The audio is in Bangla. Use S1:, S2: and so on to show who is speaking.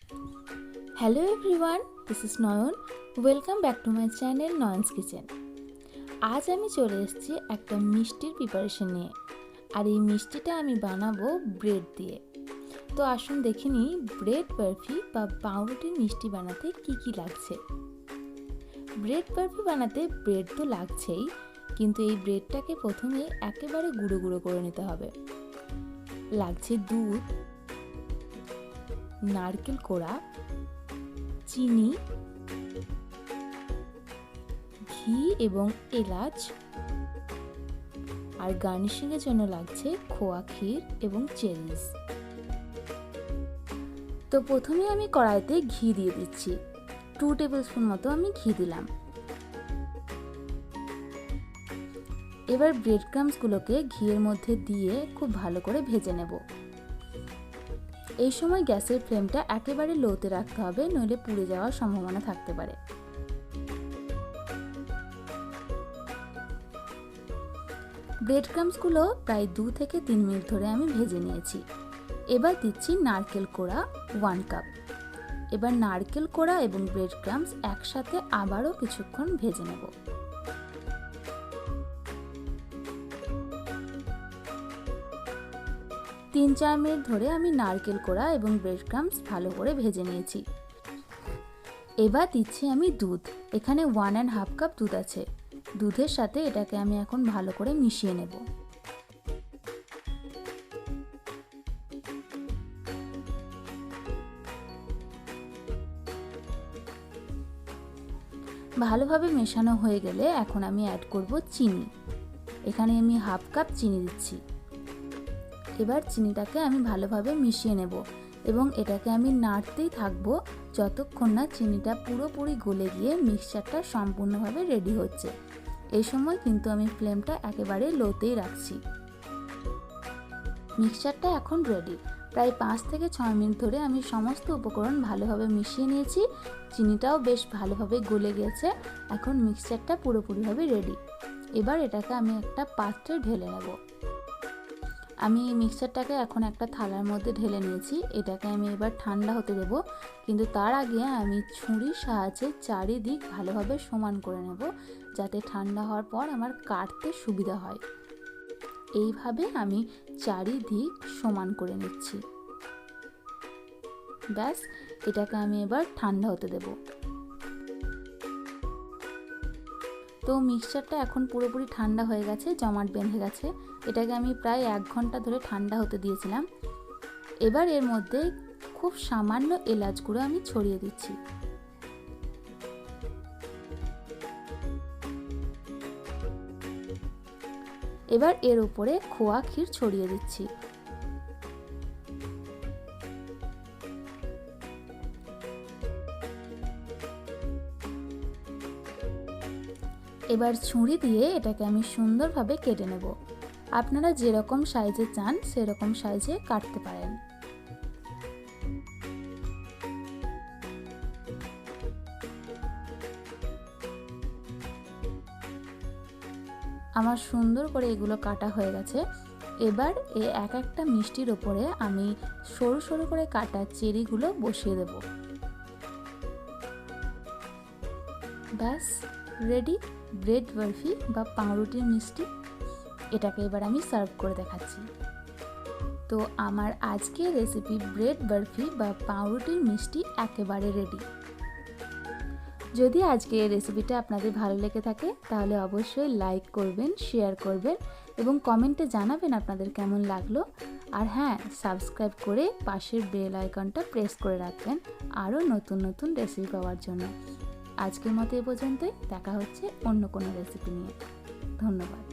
S1: Hello everyone, this is Nayan. Welcome back to my channel Nayan's Kitchen. আজ আমি চলে এসেছি একটা মিষ্টির প্রিপারেশন নিয়ে। আর এই মিষ্টিটা আমি বানাবো ব্রেড দিয়ে। তো আসুন দেখে নিই ব্রেড বার্ফি বা পাউরুটির মিষ্টি বানাতে কি কি লাগছে। ব্রেড বার্ফি বানাতে ব্রেড তো লাগছেই, কিন্তু এই ব্রেডটাকে প্রথমে একেবারে গুঁড়ো গুঁড়ো করে নিতে হবে। লাগছে দুধ, নারকেল কোড়া, চিনি, ঘি এবং এলাচ, আর গার্নিশিংয়ের জন্য লাগছে খোয়া ক্ষীর এবং চেরিজ। তো প্রথমে আমি কড়াইতে ঘি দিয়ে দিচ্ছি। 2 টেবিল স্পুন মতো আমি ঘি দিলাম। এবার ব্রেড ক্রাম্বসগুলোকে ঘিয়ের মধ্যে দিয়ে খুব ভালো করে ভেজে নেব। এই সময় গ্যাসের ফ্লেমটা একেবারে লোতে রাখতে হবে, নইলে পুড়ে যাওয়ার সম্ভাবনা থাকতে পারে। ব্রেড ক্রাম্বসগুলো প্রায় 2 থেকে 3 মিনিট ধরে আমি ভেজে নিয়েছি। এবার দিচ্ছি নারকেল কোড়া 1 কাপ। এবার নারকেল কোড়া এবং ব্রেড ক্রাম্বস একসাথে আবারও কিছুক্ষণ ভেজে নেব। তিন 4 মিনিট ধরে আমি নারকেল কোড়া এবং ব্রেড ক্রাম্বস ভালো করে ভেজে নিয়েছি। এবার দিচ্ছি আমি দুধ। এখানে 1.5 কাপ দুধ আছে। দুধের সাথে এটাকে আমি এখন ভালো করে মিশিয়ে নেব। ভালোভাবে মেশানো হয়ে গেলে এখন আমি অ্যাড করব চিনি। এখানে আমি 1/2 কাপ চিনি দিচ্ছি। এবার চিনিটাকে আমি ভালোভাবে মিশিয়ে নেব এবং এটাকে আমি নাড়তেই থাকবো যতক্ষণ না চিনিটা পুরোপুরি গলে গিয়ে মিক্সচারটা সম্পূর্ণভাবে রেডি হচ্ছে। এই সময় কিন্তু আমি ফ্লেমটা একেবারে লোতেই রাখছি। মিক্সচারটা এখন রেডি। প্রায় 5 থেকে 6 মিনিট ধরে আমি সমস্ত উপকরণ ভালোভাবে মিশিয়ে নিয়েছি। চিনিটাও বেশ ভালোভাবে গলে গেছে। এখন মিক্সচারটা পুরোপুরিভাবে রেডি। এবার এটাকে আমি একটা পাত্রে ঢেলে নেব। আমি এই মিক্সচারটাকে এখন একটা থালার মধ্যে ঢেলে নিয়েছি। এটাকে আমি এবার ঠান্ডা হতে দেব, কিন্তু তার আগে আমি ছুরির সাহায্যে চারিদিক ভালোভাবে সমান করে নেব, যাতে ঠান্ডা হওয়ার পর আমার কাটতে সুবিধা হয়। এইভাবে আমি চারিদিক সমান করে নিচ্ছি। ব্যাস, এটাকে আমি এবার ঠান্ডা হতে দেব। তো মিক্সচারটা এখন পুরোপুরি ঠান্ডা হয়ে গেছে, জমাট বেঁধে গেছে। এটাকে আমি প্রায় 1 ঘন্টা ধরে ঠান্ডা হতে দিয়েছিলাম। এবার এর মধ্যে খুব সামান্য এলাচ গুঁড়ো আমি ছড়িয়ে দিচ্ছি। এবার এর উপরে খোয়া ক্ষীর ছড়িয়ে দিচ্ছি। এবার ছুরি দিয়ে এটাকে আমি সুন্দরভাবে কেটে নেব। আপনারা যেরকম সাইজে চান সেরকম সাইজে কাটতে পারেন। আমার সুন্দর করে এগুলো কাটা হয়ে গেছে। এবার এক একটা মিষ্টির ওপরে আমি সরু সরু করে কাটা চেরিগুলো বসিয়ে দেব। ব্যাস রেডি ব্রেড বার্ফি বা পাউরুটির মিষ্টি। এটাকে এবার আমি সার্ভ করে দেখাচ্ছি। তো আমার আজকের রেসিপি ব্রেড বার্ফি বা পাউরুটির মিষ্টি একেবারে রেডি। যদি আজকে এই রেসিপিটা আপনাদের ভালো লেগে থাকে তাহলে অবশ্যই লাইক করবেন, শেয়ার করবেন এবং কমেন্টে জানাবেন আপনাদের কেমন লাগলো। আর হ্যাঁ, সাবস্ক্রাইব করে পাশের বেল আইকনটা প্রেস করে রাখবেন আরও নতুন নতুন রেসিপি পাওয়ার জন্য। আজকের মতো এ পর্যন্তই। দেখা হচ্ছে অন্য কোনো রেসিপি নিয়ে। ধন্যবাদ।